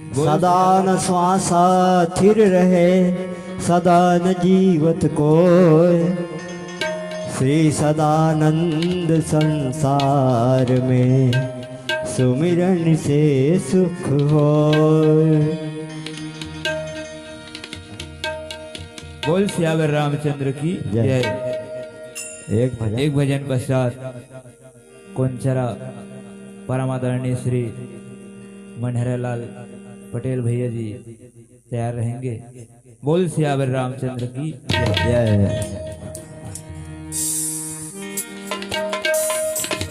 सदा न श्वास स्थिर रहे, सदा न जीवत कोय। श्री सदानंद संसार में सुमिरन से सुख होय। बोल सियावर रामचंद्र की जय। एक भजन पश्चात कोंचरा परमादरणीय श्री मनहरलाल पटेल भैया जी तैयार रहेंगे। बोल सियावर रामचंद्र की जय।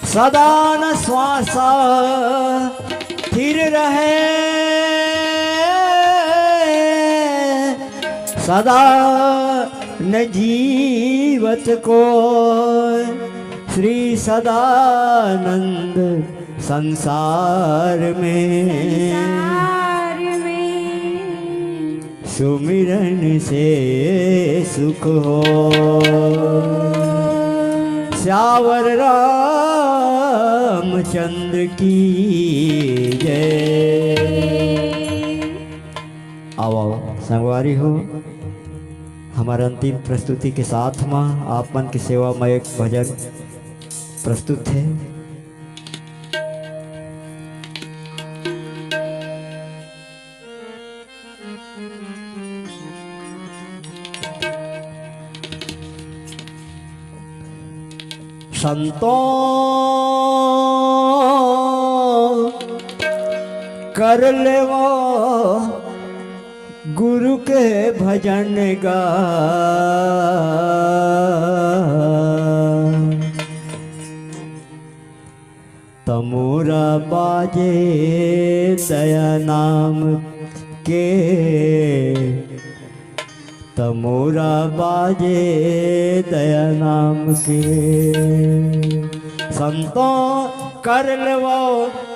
सदा न श्वास स्थिर रहे, सदा न जीवत को। श्री सदानंद संसार में सुमिरन से सुख हो। श्यावर रामचंद्र की जय। आओ आओ संगवारी हो, हमारा अंतिम प्रस्तुति के साथ में आप मन की सेवा में एक भजन प्रस्तुत है। संतों कर ले वो गुरु के भजन गा। तमोरा बाजे दया नाम के, तमोरा बाजे दया नाम के। संतों कर लो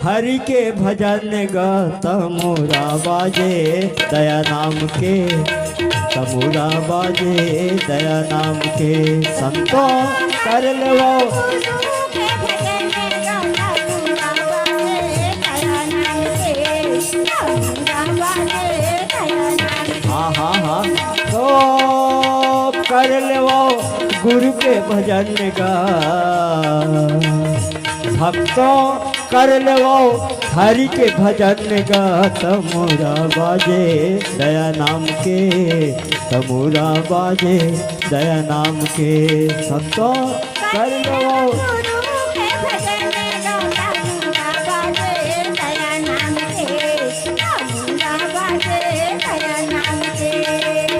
हरि के भजन गा। तमोरा बाजे दया नाम के, तमोरा बाजे दया नाम के। संतों कर लो हाँ हाँ हाँ तो कर लो गुरु के भजन गा। भक्तों कर लो हरि के भजन गा। तमोरा बाजे दया नाम के, तमोरा बाजे दया नाम के। संतों कर लो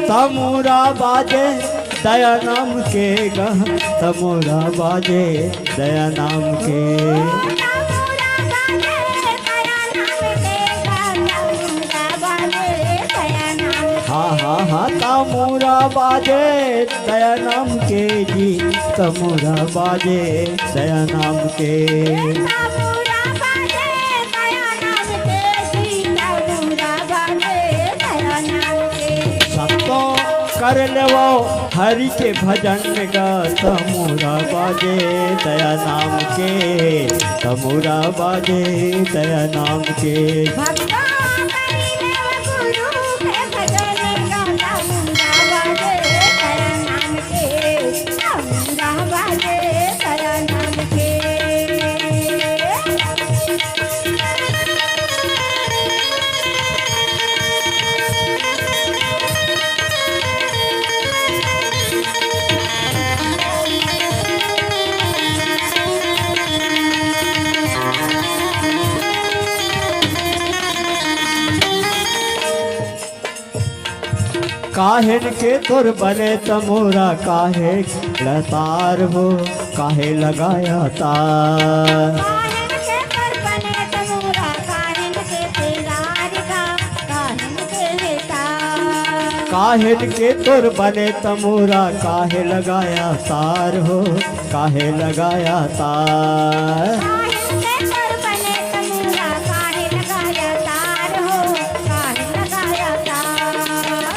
तमोरा बाजे दया नाम के गा। तमोरा बाजे दया नाम के। हाँ हाँ हाँ तमोरा बाजे दया नाम के जी। तमोरा बाजे दया नाम के। कर लो हरि के भजन गा। तमोरा बाजे दया नाम के, तमोरा बाजे दया नाम के। काहेन के तुर बने तमोरा, काहे लतार हो काहे लगाया तार। काहेन के तुर बने तमोरा, काहे लगाया तार हो काहे लगाया तार।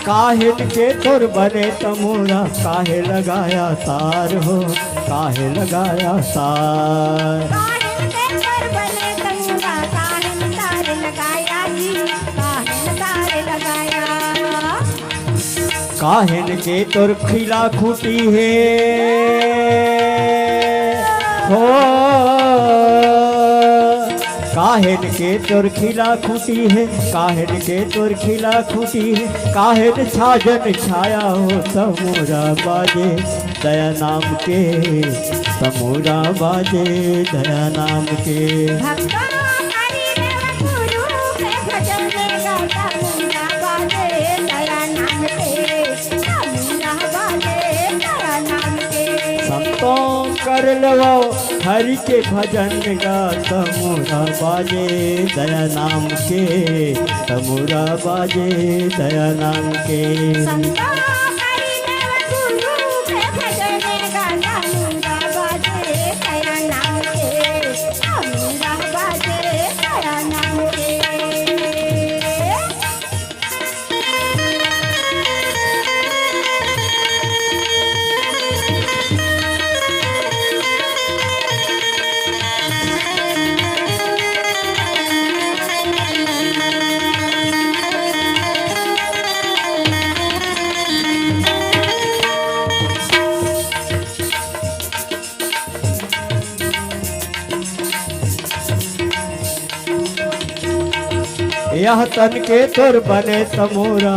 काहेन के तुर बने तमोरा, काहे लगाया तार हो काहे लगाया तार। काहन के तुर खिला खूटी है हो काहन के तुर खिला खूटी है काहन के तुर खिला खूटी है काहन छाजन छाया हो तमोरा बाजे दया नाम के तमोरा बाजे दया नाम के कर लो हरि के भजन गा तमोरा बाजे दया नाम के तमोरा बाजे दया नाम के यह तन के तुर बने तमोरा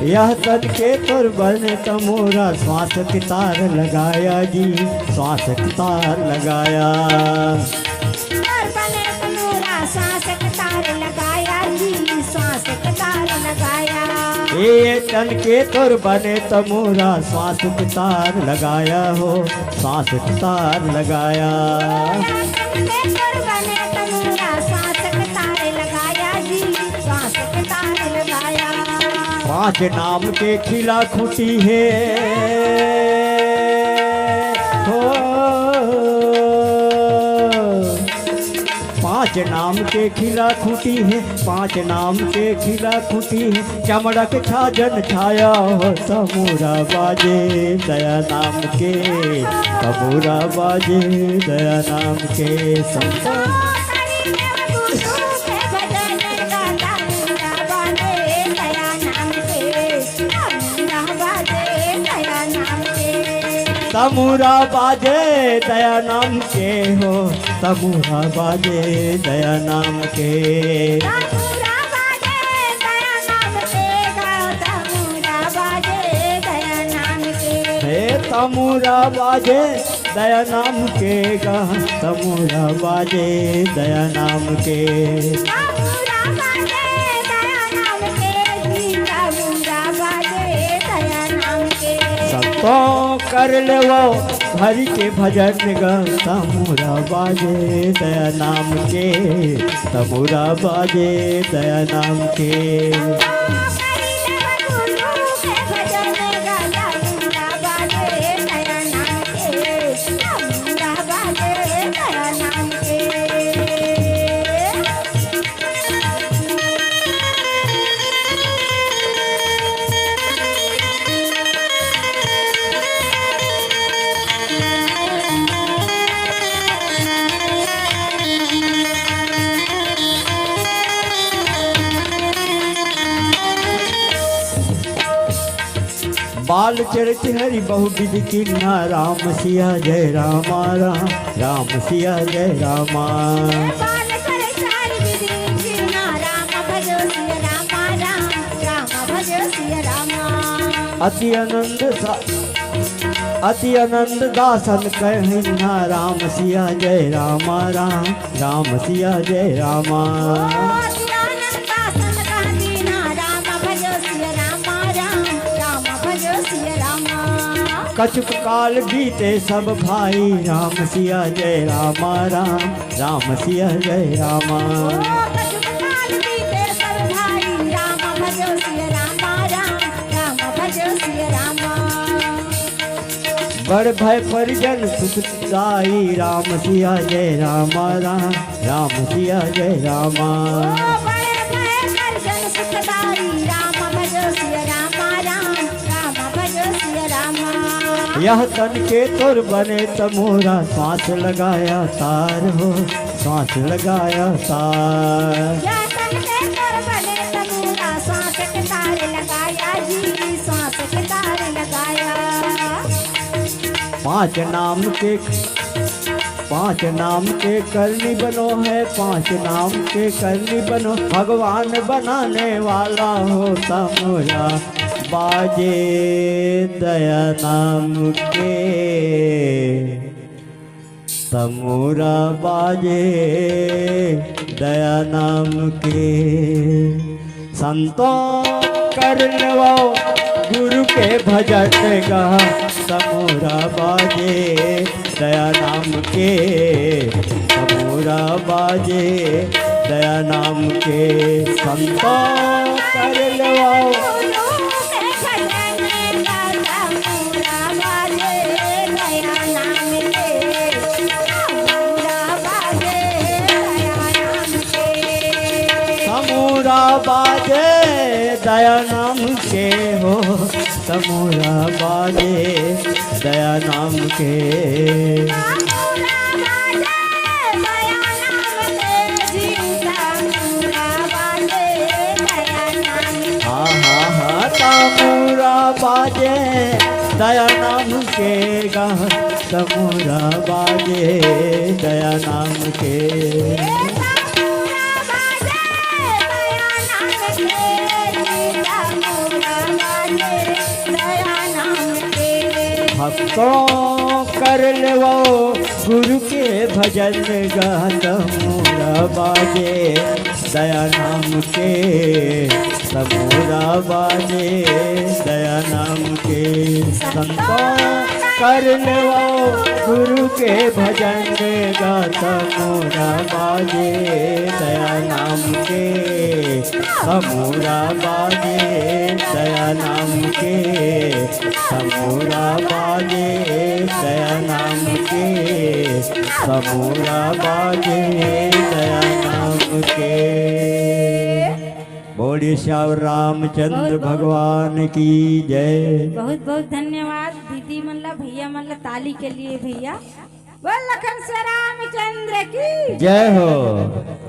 यह तन के तुर बने तमोरा श्वास की तार लगाया जी श्वास की तार लगाया ये तन के तुर बने तमोरा श्वास की तार लगाया हो श्वास की तार लगाया पांच नाम के खिला खूटी है हो पांच नाम के खिला खूटी है पांच नाम के खिला खूटी है चमड़क छाजन छाया हो तमोरा बाजे दया नाम के तमोरा बाजे दया नाम के संता तमोरा बाजे दया नाम के हो तमोरा बाजे दया नाम के हे तमोरा बाजे दया नाम के गा तमोरा बाजे दया नाम के तो कर लो हरि के भजन गा तमोरा बाजे दया नाम के तमोरा बाजे दया नाम के बाल चरित हरि बहु विधि किन्ना राम सिया जय रामा राम राम सिया जय रामा अति आनंद दासन कहना राम सिया जय रामा राम राम सिया जय रामा कछुक काल बीते सब भाई राम सिया जय रामा राम राम सिया जय रामा बड़ भय परिजन सुखदाई राम सिया जय रामा राम राम सिया जय रामा यह तन के तुर बने तमोरा सांस लगाया तार हो सांस लगाया तार लगाया जी सांस के तार लगाया। पांच नाम के करनी बनो है, पांच नाम के करनी बनो, भगवान बनाने वाला हो समोरा बाजे दया नाम के, समोरा बाजे दया नाम के। संतों करनवा गुरु के भजन गा, समोरा बाजे दया नाम के, समोरा बाजे दया नाम के। संतों करनवा बाजे दया नाम के हो, समोरा बाजे दया नाम के। हाँ हाँ हाँ समोरा बाजे दया नाम के गा, समोरा बाजे दया नाम के। भक्तों कर लो गुरु के भजन गा, समोरा बाजे दया नाम के, समोरा बाजे दया नाम के। संतों कर लो गुरु के भजन गा, समोरा बाजे दया नाम के, समोरा बाजे दया नाम के, समोरा बाजे दया नाम के, समोरा बाजे दया नाम के। बोले श्याम रामचंद्र भगवान की जय। बहुत बहुत धन्यवाद दीदी मल्ला भैया मल्ला ताली के लिए भैया। बोल लखन श्री रामचंद्र की जय हो।